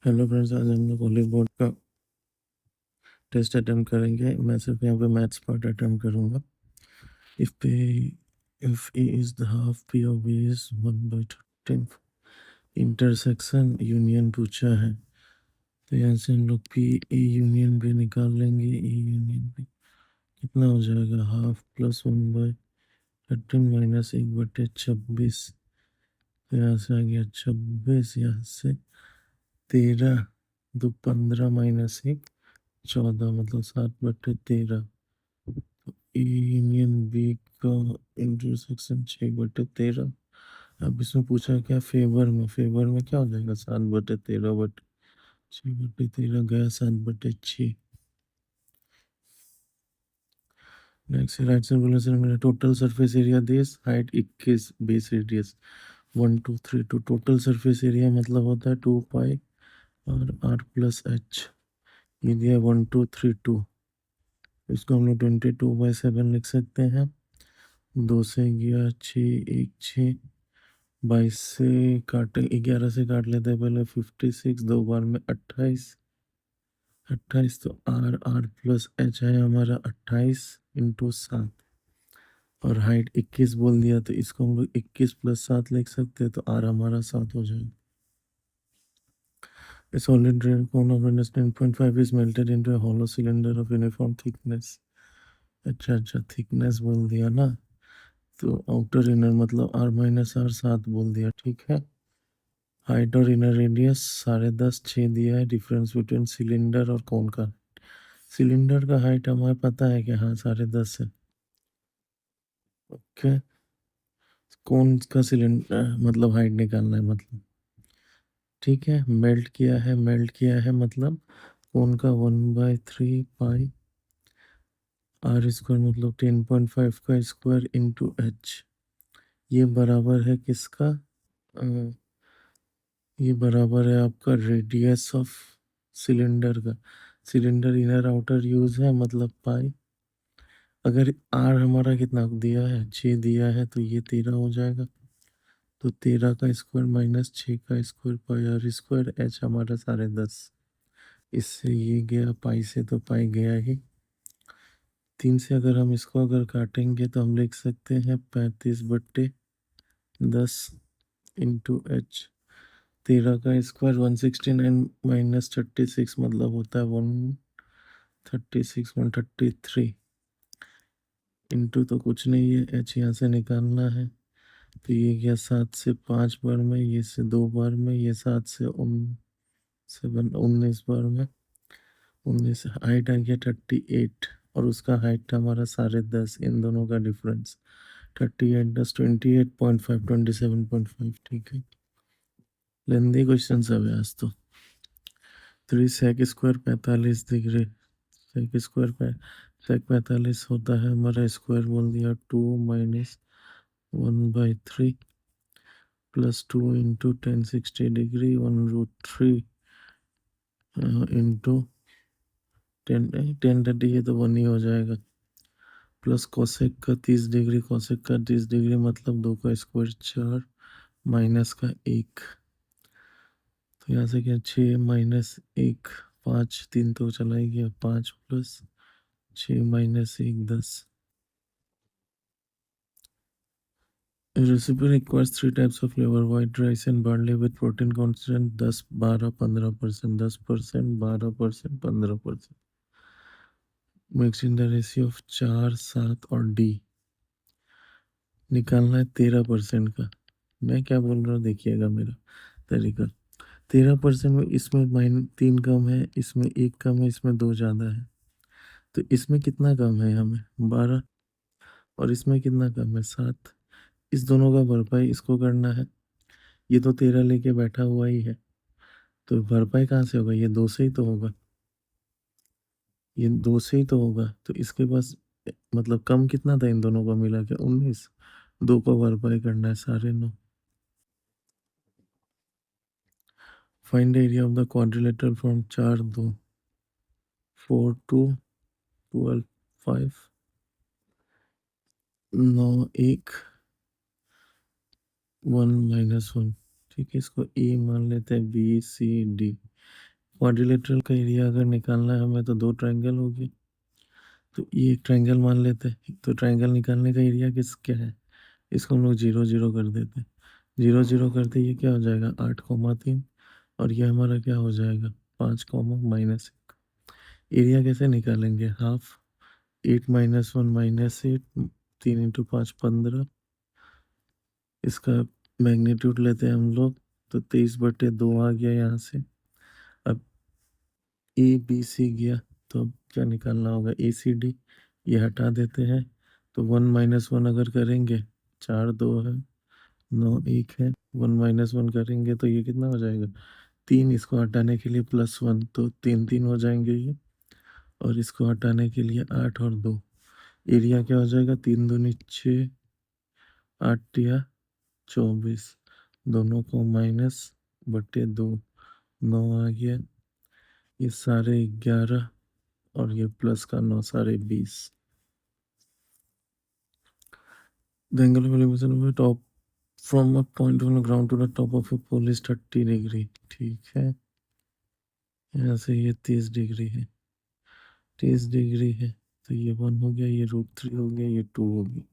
Hello friends, आज हम लोग होली बोर्ड का टेस्ट अटेम्प्ट करेंगे। मैं सिर्फ यहाँ पे मैथ्स पार्ट अटेम्प्ट करूँगा। If P if A is the half P of B is 1/10 intersection union पूछा है, तो यहाँ से हम लोग पी ए यूनियन बी निकाल लेंगे। ए यूनियन बी कितना हो जाएगा? Half plus 1/13 minus 1/26। तो यहाँ से आ गया 26, यहाँ से 13, 2 15 माइनस 1 14, मतलब 7/13। ए यूनियन बी का इंटरसेक्शन 6/13। अब इसमें पूछा क्या फेवर में क्या हो जाएगा? 7/13 बट 6/13 गया 7/6। नेक्स्ट राइट से बोले सर, मेरा total surface area this, height 21, base radius 1 2 3 2। Total surface area मतलब होता है 2 पाई और आर प्लस एच। ये दिया 1 2 3 2। इसको हम लोग 22/7 लिख सकते हैं। 2 से गया 6, 1 6, 22 से काटे 11 से काट लेते हैं पहले। 56, 2 बार में 28, 28 तो आर आर प्लस एच है हमारा 28 इंटू 7। और हाइट 21 बोल दिया, तो इसको हम लोग 21 + 7 लिख सकते हैं, तो आर हमारा 7 हो जाएगा। A solid red cone of radius 10.5 is melted into a hollow cylinder of uniform thickness। अच्छा थिकनेस बोल दिया ना, तो आउटर इनर मतलब r - r 7 बोल दिया, ठीक है। हाइट और इनर रेडियस 10.5 6 दिया है। डिफरेंस बिटवीन सिलेंडर और कोन का। सिलेंडर का हाइट हमें पता है कि हाँ 10.5 है, ओके। कोन का सिलेंडर मतलब हाइट निकालना है, मतलब ठीक है। मेल्ट किया है मतलब कोन का 1/3 पाई आर स्क्वायर, मतलब 10.5 का स्क्वायर इंटू एच। ये बराबर है किसका? अ, ये बराबर है आपका रेडियस ऑफ सिलेंडर का। सिलेंडर इनर आउटर यूज है, मतलब पाई। अगर आर हमारा कितना दिया है? 6 दिया है, तो ये 13 हो जाएगा। तो 13 का स्क्वायर माइनस 6 का square pi R square. H हमारा 10.5। इससे ये गया पाई से, तो पाई गया ही। 3 से अगर हम इसको अगर काटेंगे तो हम लिख सकते हैं 35/10 इंटू एच। 13 का स्क्वायर 169 माइनस 36 मतलब होता है 136 133 इंटू, तो कुछ नहीं है, एच यहाँ से निकालना है। तो ये गया 7 से 5 बार में, ये से 2 बार में, ये 7 से 19 बार में। 19 हाइट आ गया 38, और उसका हाइट हमारा 10.5। इन दोनों का डिफरेंस 38 + 28.5 27.5, ठीक है। लेंदी क्वेश्चन सब है आज तो। 3 sec square 45 degree. Sec square पे सेक 45 होता है हमारा, स्क्वायर बोल दिया 2 minus 1/3 plus 2 into 1060 degree 1√3 into 1030, ये तो 1 ही हो जाएगा। प्लस कोसेक का 30 डिग्री, कोसेक का 30 डिग्री मतलब 2 का स्क्वायर 4 माइनस का 1। तो यहाँ से क्या 6 माइनस 1 5, 3 तो चला ही गया, 5 plus 6 minus 1 10। A recipe requires 3 types of flavor: white rice and barley with protein constant 10 12 15%, 10% 12% 15%, mixed in the ratio of 4 7 और D। निकालना है 13% का। मैं क्या बोल रहा हूँ देखिएगा मेरा तरीका। 13% में इसमें -3 कम है, इसमें 1 कम है, इसमें 2 ज़्यादा है। तो इसमें कितना कम है हमें? 12। और इसमें कितना कम है? 7। इस दोनों का भरपाई इसको करना है। ये तो 13 लेके बैठा हुआ ही है, तो भरपाई कहाँ से होगा? ये 2 से ही तो होगा, ये 2 से ही तो होगा। तो इसके पास मतलब कम कितना था इन दोनों को मिला के? 19। 2 को भरपाई करना है, 9.5। Find area of the quadrilateral from 4 2 4 2 12 5 9 1 1 - 1। ठीक है, इसको ए मान लेते हैं, बी सी डी। क्वाड्रिलेटरल का एरिया अगर निकालना है हमें तो दो ट्रायंगल हो गए, तो ये एक ट्रायंगल मान लेते हैं। तो ट्रायंगल निकालने का एरिया क्या है, इसको हम लोग 0 0 कर देते हैं। 0 0 करते ये क्या हो जाएगा, 8,3, और ये हमारा क्या हो जाएगा, 5,-1। एरिया कैसे निकालेंगे, हाफ 8 - 1 - 8, 3 × 5 15। इसका मैग्नीट्यूड लेते हैं हम लोग, तो 23/2 आ गया यहाँ से। अब ए बी सी गया, तो अब क्या निकालना होगा, ए सी डी। ये हटा देते हैं, तो 1 - 1 अगर करेंगे, 4 2 है, 9 1 है, 1 - 1 करेंगे तो ये कितना हो जाएगा, 3। इसको हटाने के लिए +1, तो 3 3 हो जाएंगे ये। और इसको हटाने के लिए 8 और 2, एरिया क्या हो जाएगा, 3 दूनी 6, 8 या 24, दोनों को -/2, 9 आ गया। ये सारे 11, और ये प्लस का 9, सारे 20। The angle of elevation of a top from a point on the ground to the top of a pole is 30 degree. ठीक है, यहाँ से ये 30 डिग्री है, 30 डिग्री है, तो ये 1 हो गया, ये √3 हो गया, ये 2 हो गया।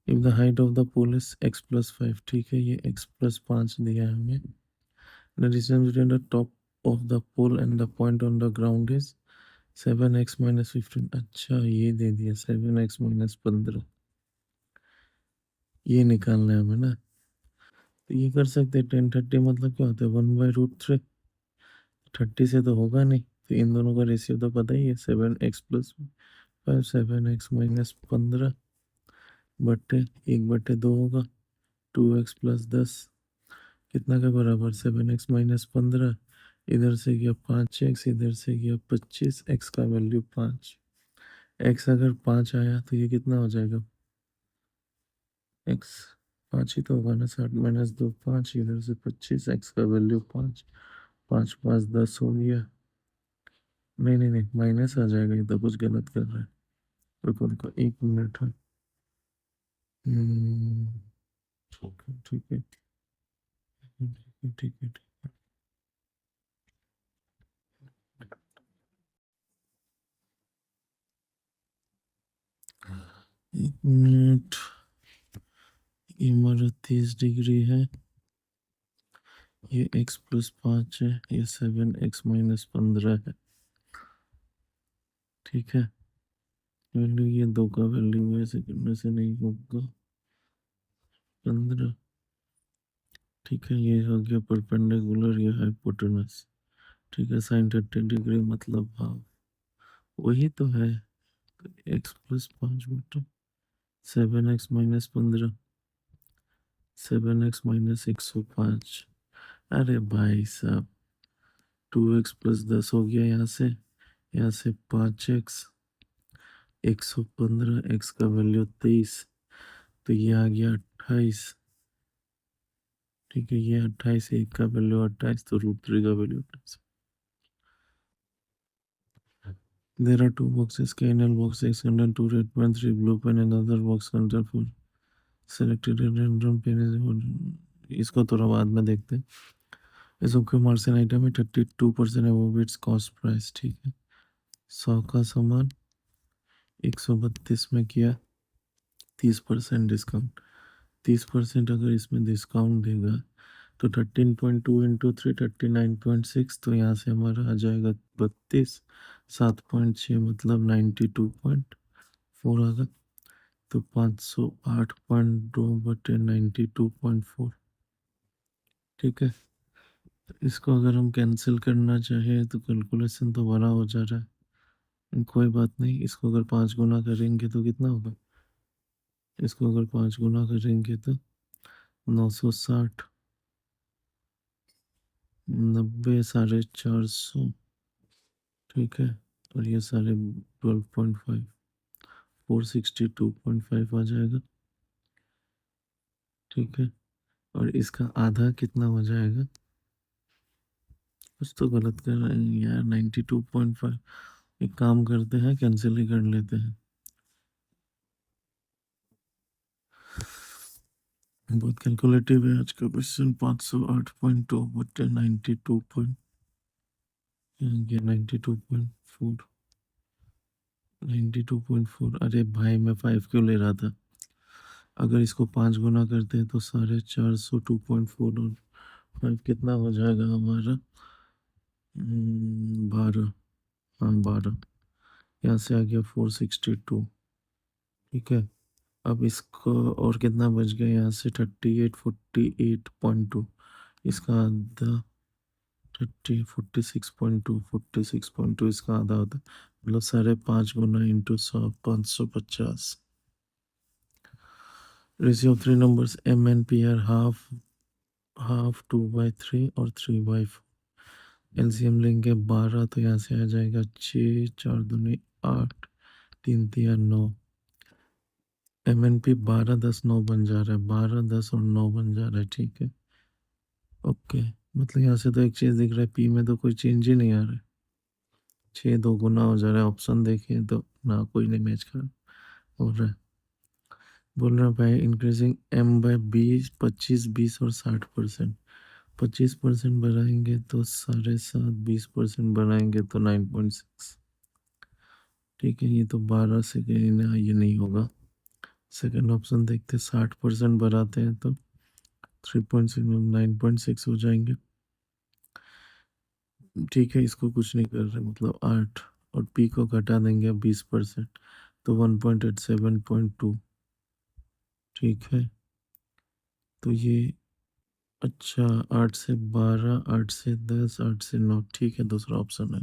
If the height of the pole is x + 5, ठीक है, ये x + 5 दिया है हमें। The distance between the top of the pole and the point on the ground is 7x - 15। अच्छा, ये दे दिया 7x - 15, ये निकालना है हमें ना। तो ये कर सकते हैं, 10 30 मतलब क्या होता है, 1/√3। 30 से तो होगा नहीं, तो इन दोनों का रेशियो तो पता ही है, 7x + 5, 7x - 15 बट्टे 1/2 होगा, 2x + 10 कितना के बराबर, 7x - 15। इधर से गया 5x, इधर से गया 25, x का वैल्यू 5। x अगर 5 आया तो ये कितना हो जाएगा, x 5 ही तो होगा ना, 60 - 2 5, इधर से 25, x का वैल्यू 5, 5 5 10 हो गया। नहीं नहीं नहीं, माइनस आ जाएगा, ये तो कुछ गलत कर रहा है। रुको रुको, 1 मिनट है। ठीक है ठीक है ठीक है ठीक है ठीक है। 1 मिनट। ये हमारा 30 डिग्री है, ये x + 5 है, ये 7x - 15 है। ठीक है, वैल्यू ये 2 का वैल्यू है, सेकंड में से नहीं होगा, 15। ठीक है, ये हो गया परपेंडिकुलर, ये हाइपोटेनस। ठीक है, sin 30 डिग्री मतलब हाफ, वही तो है। x + 5 बटे 7x - 15, 7x - 105। अरे भाई साहब, 2x + 10 हो गया, यहाँ से 5x, 115, x का वैल्यू 23, तो ये आ गया 28। ठीक है, ये 28, 1 का वैल्यू 28, तो √3 का value 28। There are 2 boxes, KNL box 600, 2 red pen, 3 blue pen, and another box contain for selected random pen is। इसको थोड़ा बाद में देखते हैं। इस ओके मार्जिन आइटम में 32% अबव इट्स कॉस्ट प्राइस। ठीक है, 100 का सामान 132 में किया, 30% डिस्काउंट। 30% अगर इसमें डिस्काउंट देगा तो 13.2 × 3 39.6, तो यहाँ से हमारा आ जाएगा 32, 7.6 मतलब 92.4 आगा, तो 508.2/92.4। ठीक है, इसको अगर हम कैंसिल करना चाहें तो कैलकुलेशन तो बड़ा हो जा रहा है, कोई बात नहीं। इसको अगर 5 गुना करेंगे तो कितना होगा, इसको अगर 5 गुना करेंगे तो 960, 90, 450। ठीक है, और ये सारे 12.5, 462.5 आ जाएगा। ठीक है, और इसका आधा कितना हो जाएगा, कुछ तो गलत कर रहे हैं यार, 92.5। एक काम करते हैं, कैंसिल ही कर लेते हैं। बहुत कैलकुलेटिव है आज का क्वेश्चन। 508.2 बटे 92.4। 92.4। अरे भाई मैं 5 क्यों ले रहा था? अगर इसको 5 गुना करते हैं तो 450 2.4 और 5 कितना हो जाएगा हमारा? 12। हाँ 12। यहाँ से आ गया 462। ठीक है। अब इसको और कितना बच गया यहाँ से? 48 48.2। इसका आधा 46.2 इसका आधा होता है, मतलब 5.5 गुना into 100 550। Ratio of three numbers m and p are half 2/3 और 3/4। एलसीएम लेंगे 12 तो यहाँ से आ जाएगा 6 4 दूनी 8 3 3 9। एम एन पी 12 10 9 बन जा रहा है, 12 10 और 9 बन जा रहा है। ठीक है ओके। मतलब यहाँ से तो एक चीज दिख रहा है, पी में तो कोई चेंज ही नहीं आ रहा है। 6 2 गुना हो जा रहा है। ऑप्शन देखिए तो ना कोई नहीं मैच कर हो रहा है। बोल रहा है भाई इंक्रीजिंग एम बाय 20 25 20 और 60%। 25% बढ़ाएंगे तो 7.5, 20% बढ़ाएंगे तो 9.6। ठीक है, ये तो 12 से कहीं ना ये नहीं होगा। सेकंड ऑप्शन देखते, 60% बढ़ाते हैं तो 3.6 9.6 हो जाएंगे। ठीक है, इसको कुछ नहीं कर रहे, मतलब 8 और पी को घटा देंगे 20% तो 1.87.2। ठीक है, तो ये अच्छा 8 से 12 8 से 10 8 से 9। ठीक है, दूसरा ऑप्शन है।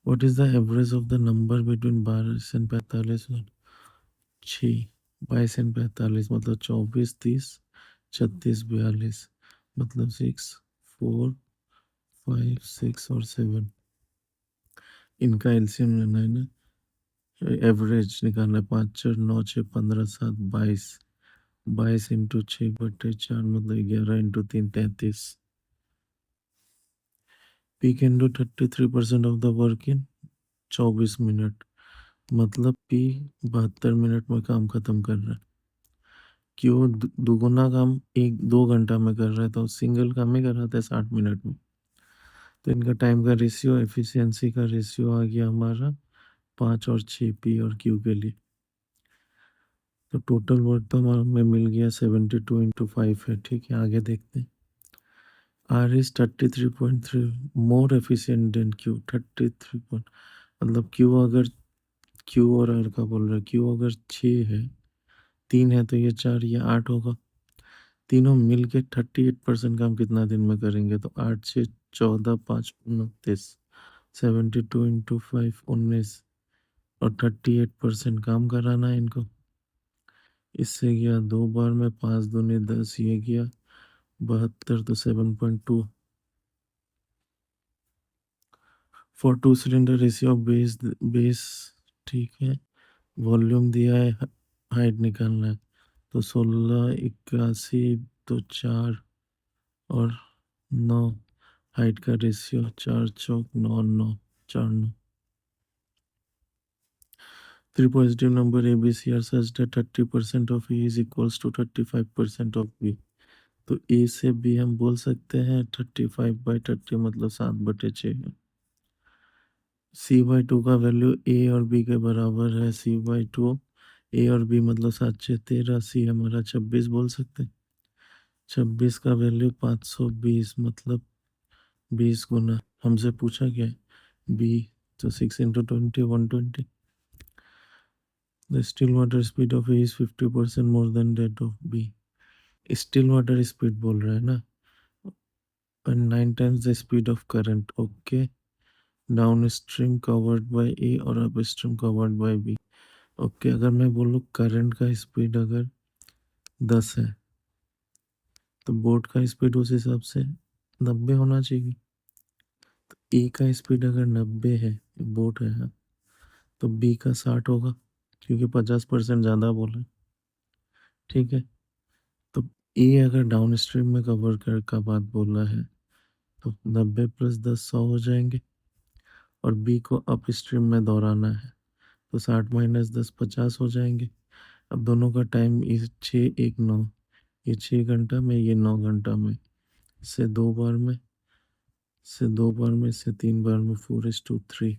What is the average of the number between 22 and 45? 6 22 and 45 मतलब 24 30 36 42 मतलब 6 4 5 6 और 7। इनका एलसीएम लेना है ना, एवरेज निकालना है। 5 4 9 6 15 7 22। 22 इंटू 6/4 मतलब 11 into 3 33। P can do 33% of the work in 24 minute, मतलब पी 72 मिनट में काम खत्म कर रहा है। क्यों दुगुना काम 1 2 घंटा में कर रहा है, तो सिंगल काम ही कर रहा था 60 मिनट में। तो इनका टाइम का रेशियो, एफिशिएंसी का रेशियो आ गया हमारा 5 और 6 पी और क्यू के लिए। तो टोटल वर्क तो हमारा में मिल गया 72 इंटू 5 है। ठीक है, आगे देखते हैं। R is 33.3 more efficient than Q. 33 point मतलब क्यू अगर क्यू और आर का बोल रहा है, क्यू अगर 6 है, 3 है तो ये 4 ये 8 होगा। तीनों मिल के 38% काम कितना दिन में करेंगे? तो 8 6 14 5 29। 72 इंटू 5 19 और 38% काम कराना है इनको। इससे गया 2 बार में 5 दूनी 10, ये गया 72 तो 7.2। For 2 cylinder ratio of base. ठीक है, वॉल्यूम दिया है, हाइट निकालना है। तो 16 81 तो 4 और 9। हाइट का ratio 4 Chowk 9 9 4 9। Three positive number A, B, C are such that 30% of A is equals to 35% of B। तो A से B हम बोल सकते हैं 35/30 मतलब 7/6 है। C/2 का वैल्यू A और B के बराबर है। C/2 A और B मतलब 7 6 13। C हमारा 26 बोल सकते हैं। 26 का वैल्यू 520 मतलब 20 गुना। हमसे पूछा क्या है? B, तो 6 into 20 120। The still water speed of A is 50% more than that of B। Still water speed बोल रहा है ना, और 9 times the speed of current। Okay, downstream covered by A और upstream covered by B. Okay, अगर मैं बोलूँ current का स्पीड अगर 10 है तो बोट का स्पीड उस हिसाब से 90 होना चाहिए। तो ए का स्पीड अगर 90 है, बोट है हाँ, तो बी का 60 होगा, क्योंकि 50% ज़्यादा बोला है। ठीक है, तो ए अगर डाउन स्ट्रीम में कवर कर का बात बोला है तो 90 + 10 100 हो जाएंगे, और बी को अप स्ट्रीम में दौड़ाना है तो 60 - 10 50 हो जाएंगे। अब दोनों का टाइम इस 6 1 9, ये 6 घंटा में, ये 9 घंटा में, से 2 बार में, से 2 बार में, से 3 बार में, 4:3।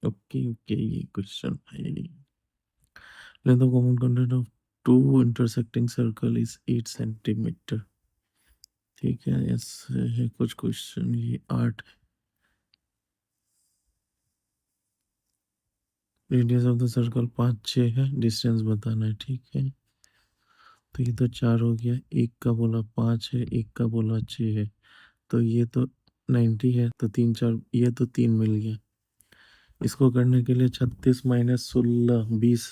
ओके ओके, ये क्वेश्चन है। Length of common content of two intersecting circle is 8 centimetre. ठीक है, ऐसे है कुछ क्वेश्चन। ये 8, रेडियस ऑफ द सर्कल 5 6 है, डिस्टेंस बताना है। ठीक है, तो ये तो 4 हो गया, एक का बोला 5 है, एक का बोला 6 है, तो ये तो 90 है, तो 3 4, ये तो 3 मिल गया। इसको करने के लिए 36 - 16 20,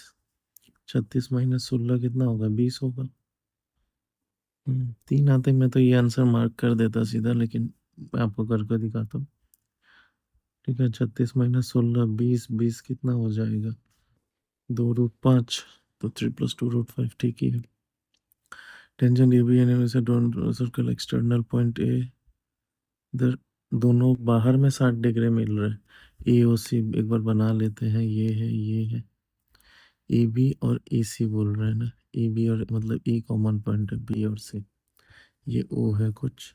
36 - 16 कितना होगा, 20 होगा। 3 आते मैं तो ये आंसर मार्क कर देता सीधा, लेकिन मैं आपको करके दिखाता हूँ। ठीक है, 36 - 16 20, 20 कितना हो जाएगा, 2√5, तो 3 + 2√5। ठीक ही है। टेंजेंट ए बी एन से सर्कल एक्सटर्नल पॉइंट ए, इधर दोनों बाहर में 60 डिग्री मिल रहे हैं। ए ओ सी एक बार बना लेते हैं, ये है, ये है, ए बी और ए सी बोल रहे हैं ना, ए बी और मतलब ए कॉमन पॉइंट है, बी और सी, ये ओ है कुछ।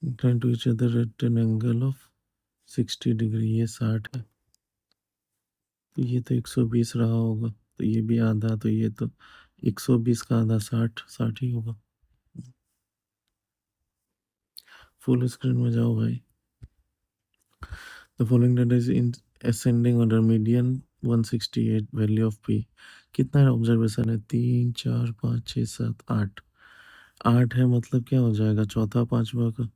Inclined to each other at an angle of 60 degree, ये 60 है, तो ये तो 120 रहा होगा, तो ये भी आधा, तो ये तो 120 का आधा 60, 60 ही होगा। फुल स्क्रीन में जाओ भाई। The following data is in ascending order, median 168, value of P. कितना ऑब्जर्वेशन है, 3 4 5 6 7 8, 8 है, मतलब क्या हो जाएगा, चौथा पांचवा का,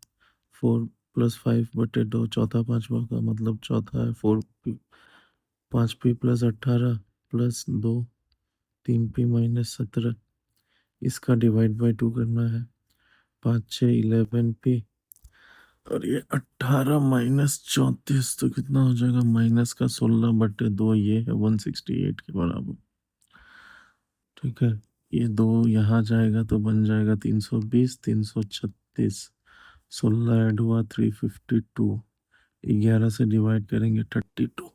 4 + 5/2, चौथा पांचवा का मतलब चौथा है 4p, 5p + 18 +2, 3p - 17, इसका डिवाइड बाय 2 करना है, 5 6 11p, और ये 18 - 34, तो कितना हो जाएगा, -16/2, ये है 168 के बराबर। ठीक है, ये 2 यहाँ जाएगा तो बन जाएगा 320, 336, 16 ऐड हुआ 352, 11 से डिवाइड करेंगे 32।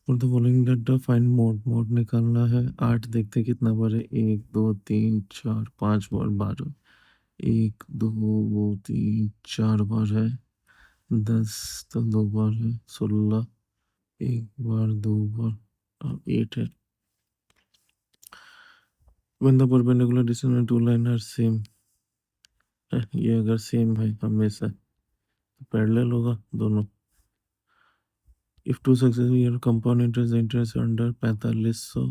और the following data find mode, mode निकालना है। 8 देखते कितना बार है, 1 2 3 4 5 बार, 12, 1 2 3 4 बार है, 10 तो 2 बार है, 16 एक बार 2 बार, और 8 है। when the perpendicular distance में टू लाइन आर सेम, ये अगर सेम है हमेशा तो पैरेलल होगा दोनों। If two successive compound interest under 4500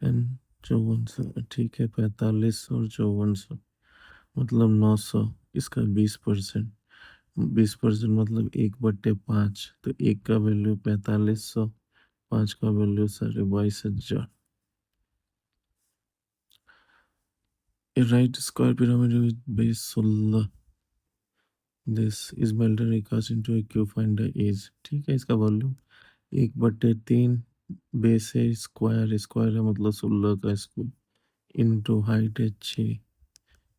and 5400, ठीक है, 4500 और 5400 मतलब 900, इसका 20%, 20% मतलब 1/5, तो 1 का वैल्यू 4500, 5 का value 22,500। A right square pyramid with base 16, this is melted recast into a cube, find the age। ठीक है, इसका वॉल्यूम 1/3, बेस है स्क्वायर, स्क्वायर है मतलब 16 का स्क्वायर, इंटू हाइट है 6,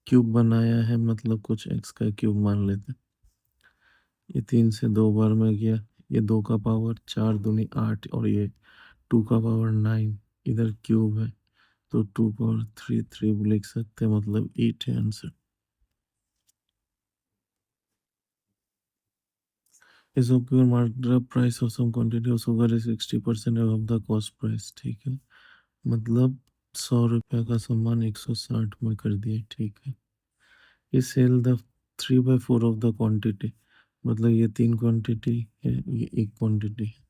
क्यूब बनाया है मतलब कुछ एक्स का क्यूब मान लेते हैं। ये 3 से 2 बार में गया, ये 2 का पावर 4 दूनी 8, और ये 2 का पावर 9, इधर क्यूब है तो 2 पावर 3 3 लिख सकते हैं, मतलब 8 है answer. is occur marked price of some quantity of sugar is 60% above the cost price। ठीक है, मतलब 100 रुपये का सामान 160 में कर दिए। ठीक है, ये sell the 3/4 of the quantity, मतलब ये 3 क्वांटिटी है, ये 1 क्वांटिटी है।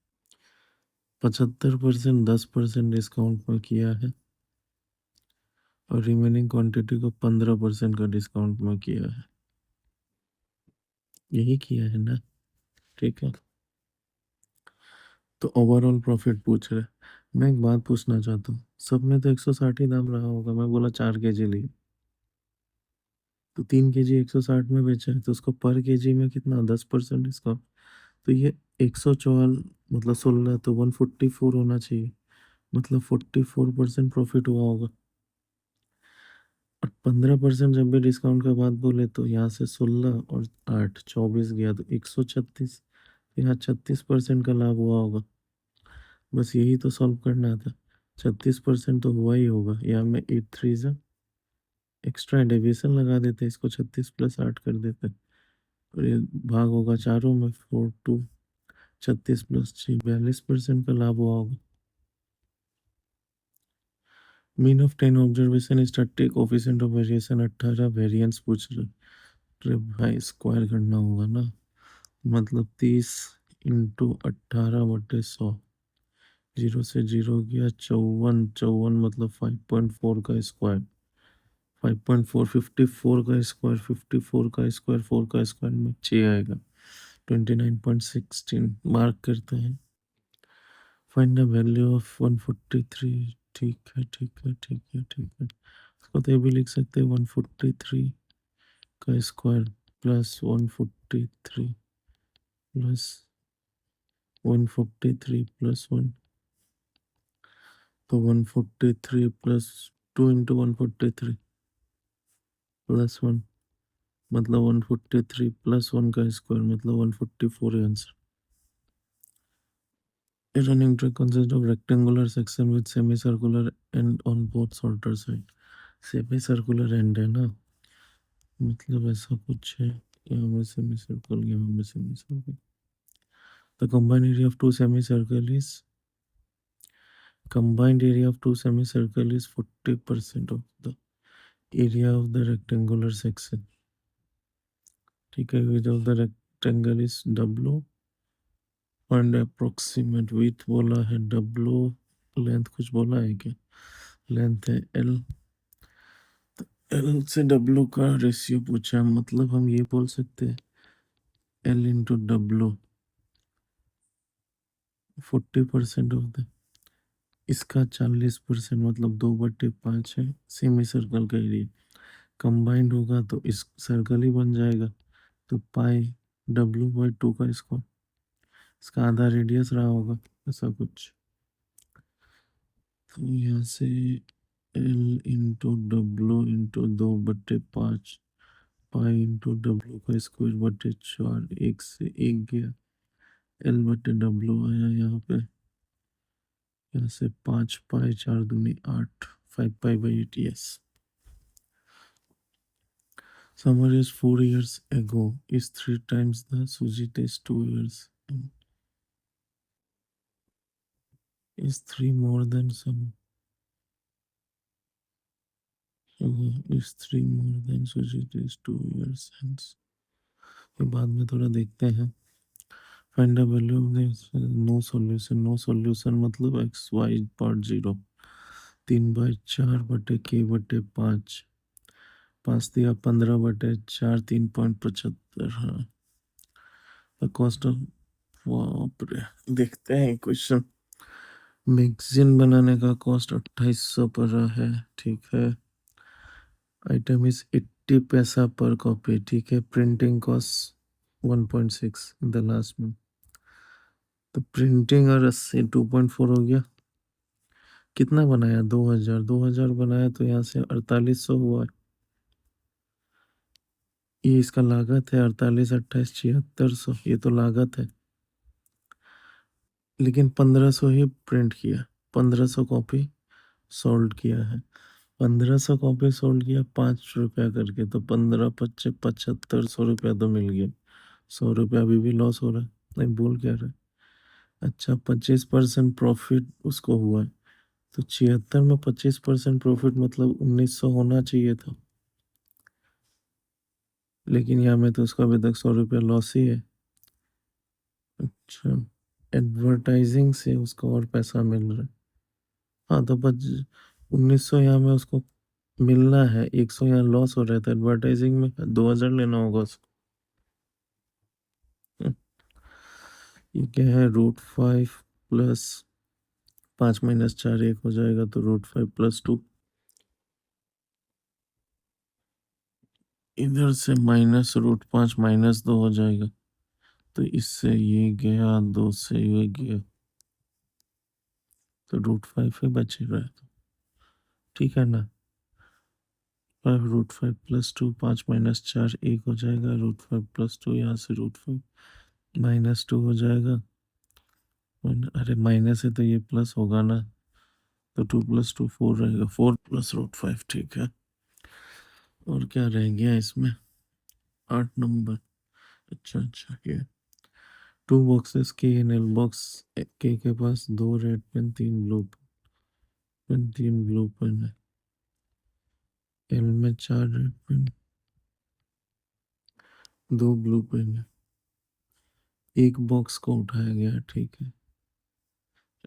75% 10% डिस्काउंट में किया है, और रिमेनिंग क्वांटिटी को 15% का डिस्काउंट में किया है, यही किया है ना। ठीक है, तो ओवरऑल प्रॉफिट पूछ रहे। मैं एक बात पूछना चाहता हूँ, सब में तो 160 ही दाम रहा होगा, मैं बोला 4 kg लिए, तो 3 kg 160 में बेचा है, तो उसको पर केजी में कितना, 10% डिस्काउंट, तो ये 144, मतलब 16, तो 144 होना चाहिए, मतलब 44% प्रॉफिट हुआ होगा। और 15% जब भी डिस्काउंट का बात बोले तो यहाँ से 16 और 8 24 गया तो 136। यहाँ 36% का लाभ हुआ होगा। बस यही तो सॉल्व करना था। 36% तो हुआ ही होगा। यहाँ में 8 3 से एक्स्ट्रा डेविएशन लगा देते, इसको 36 + 8 कर देते और ये भाग होगा चारों में 4 2 36 + 6 42% का लाभ हुआ होगा। Mean of 10 observation is 30, coefficient of variation 18, variance पूछ रहे। अरे भाई स्क्वायर करना होगा ना, मतलब 30 × 18/100। 0 से 0 गया 54, 54 मतलब 5.4 का स्क्वायर, 5.4 54 का स्क्वायर, 54 का स्क्वायर 4 का स्क्वायर में 6 आएगा। 29.16 मार्क करते हैं। Find the value of 143। ठीक है ठीक है ठीक है ठीक है, इसको तो ये भी लिख सकते हैं 143 का स्क्वायर प्लस 143 प्लस 143 प्लस 1, तो 143 प्लस 2 × 143 प्लस 1 मतलब 143 प्लस 1 का स्क्वायर मतलब 144 है answer. A running track consists of rectangular section with semicircular end on both shorter side. Semicircular end है ना, मतलब ऐसा कुछ है। यहाँ में semicircle, यहाँ में semicircle. The combined area of two semicircle is 40% of the area of the rectangular section. ठीक है, area of the rectangle is W and approximate width बोला है W, लेंथ कुछ बोला है क्या? लेंथ है L, L से W का रेशियो पूछा है, मतलब हम ये बोल सकते हैं L × W 40% ऑफ द, इसका 40% मतलब 2/5 है सेमी सर्कल का एरिया। कंबाइंड होगा तो इस सर्कल ही बन जाएगा, तो पाई W/2 का स्क्वायर, इसका आधा रेडियस रहा होगा ऐसा कुछ। तो यहाँ से L × W × 2/5 पाई × W का स्क्वायर बटे 4, 1 से 1 गया, L/W आया यहाँ पे, यहाँ से 5 पाई 4 दूनी 8, 5π/8। Yes. Summer is 4 years ago is 3 times the Sujit is 2 years. Is 3 more than summer? Is 3 more than Sujit is 2 years hence. ये बाद में थोड़ा देखते हैं। Find the value of this. No solution. No solution मतलब x y part 0। 3/4 बटे k/5, 5 दिया 15/4, 3.75। हाँ, द कॉस्ट ऑफ, बाप रे, देखते हैं क्वेश्चन। मैगजीन बनाने का कॉस्ट 2800 पर रहा है, ठीक है। आइटम इज 80 पैसा पर कॉपी, ठीक है। Printing cost 1.6 in the last में, तो प्रिंटिंग और 80 2.4 हो गया। कितना बनाया? 2000, 2000 बनाया तो यहाँ से 4800 हुआ। ये इसका लागत है 48 28 7600, ये तो लागत है। लेकिन 1500 ही प्रिंट किया, 1500 कॉपी सोल्ड किया है। 1500 कॉपी सोल्ड किया 5 रुपया करके, तो 15 25 7500 रुपया तो मिल गया। 100 रुपया अभी भी लॉस हो रहा है, नहीं बोल क्या रहा है। अच्छा, 25% प्रॉफिट उसको हुआ है, तो 76 में 25% प्रॉफिट मतलब 1900 होना चाहिए था, लेकिन यहाँ में तो उसका अभी तक 100 रुपया लॉस ही है। अच्छा, एडवर्टाइजिंग से उसको और पैसा मिल रहा है। हाँ, तो 1900 यहाँ में उसको मिलना है, 100 यहाँ लॉस हो रहा है, तो एडवर्टाइजिंग में 2000 लेना होगा उसको। ये क्या है? √5 प्लस 5 - 4 1 हो जाएगा, तो √5 + 2, इधर से -√5 -2 हो जाएगा, तो इससे ये गया, 2 से ये गया, तो √5 ही बचेगा, ठीक है ना। 5√5 प्लस 2, 5 माइनस 4 1 हो जाएगा, √5 प्लस 2 यहाँ से √5 माइनस 2 हो जाएगा। अरे माइनस है तो ये प्लस होगा ना, तो 2 प्लस 2 4 रहेगा, 4 प्लस √5 ठीक है। और क्या रह गया इसमें, 8 नंबर। अच्छा ये 2 बॉक्सेस के इन एल बॉक्स के पास 2 red pen 3 blue pen 3 blue pen है। एल में 4 रेड पेन 2 ब्लू पेन है। एक बॉक्स को उठाया गया ठीक है।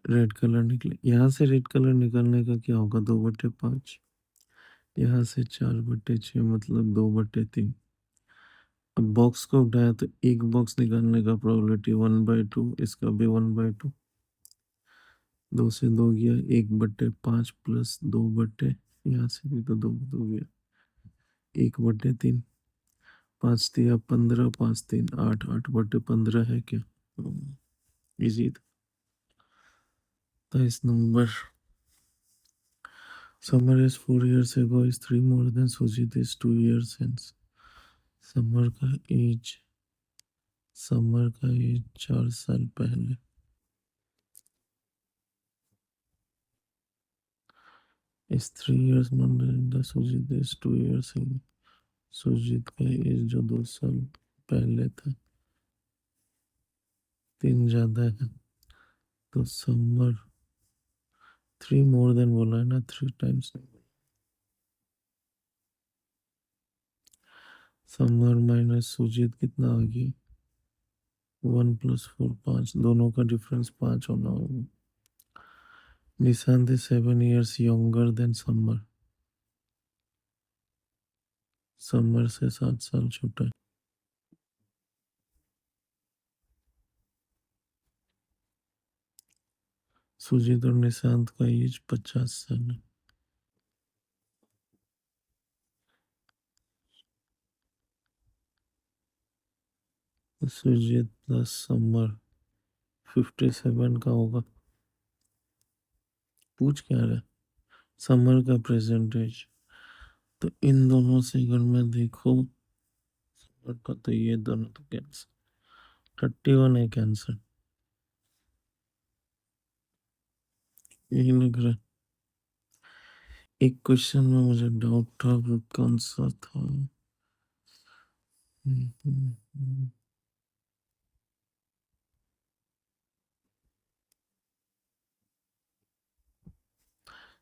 रेड कलर निकले, यहाँ से रेड कलर निकलने का क्या होगा, 2/5। यहाँ से 4/6 मतलब 2/3। अब बॉक्स को उठाया तो एक बॉक्स निकालने का प्रोबेबिलिटी 1/2, इसका भी 1/2। 2 से 2 गया, 1/5 प्लस 2/, यहाँ से भी तो 2 गया, 1/3। 5 दिया 15, 5 3 8, 8/15 है क्या। इजी था। 23 number. Summer is 4 years ago is 3 more than Sujit is 2 years hence. Samar का एज 4 साल पहले। इस 3 years में Sujeet is 2 years ago। Sujeet का एज जो 2 साल पहले था 3 ज्यादा है, तो समर 3 मोर देन बोला है ना, 3 टाइम्स नहीं। समर माइनस सुजीत कितना आ गया, 1 + 4 5, दोनों का डिफरेंस 5 होना होगा। Nishant is 7 years younger than summer, summer से 7 साल छोटा है। सुजीत और निशांत का एज 50 साल है। सुजीत प्लस समर 57 का होगा। पूछ क्या रहा है, समर का प्रेजेंट एज, तो इन दोनों से अगर मैं देखूं, समर का तो ये दोनों तो कैंसर, 31 है कैंसर, यही लग रहा है। एक क्वेश्चन में मुझे डाउट था, वो कौन सा था। हम्म, हम्म, हम्म।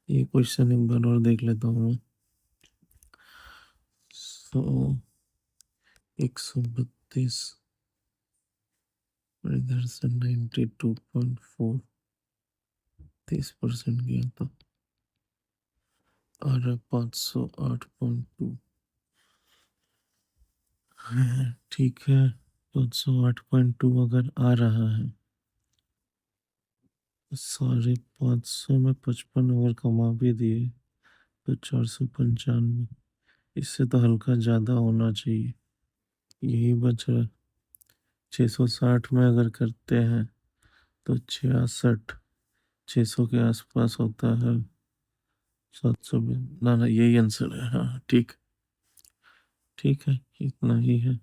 ये क्वेश्चन एक बार और देख लेता हूँ मैं। 132 इधर से 92.4, 30% गया था, आ रहा 508.2। ठीक है, 508.2 अगर आ रहा है, साढ़े 500 में 55 अगर कमा भी दिए तो 495, इससे तो हल्का ज़्यादा होना चाहिए। यही बच रहा, 660 में अगर करते हैं तो 66, 600 के आसपास होता है, 700 में ना, यही आंसर है। हाँ ठीक, ठीक है, इतना ही है।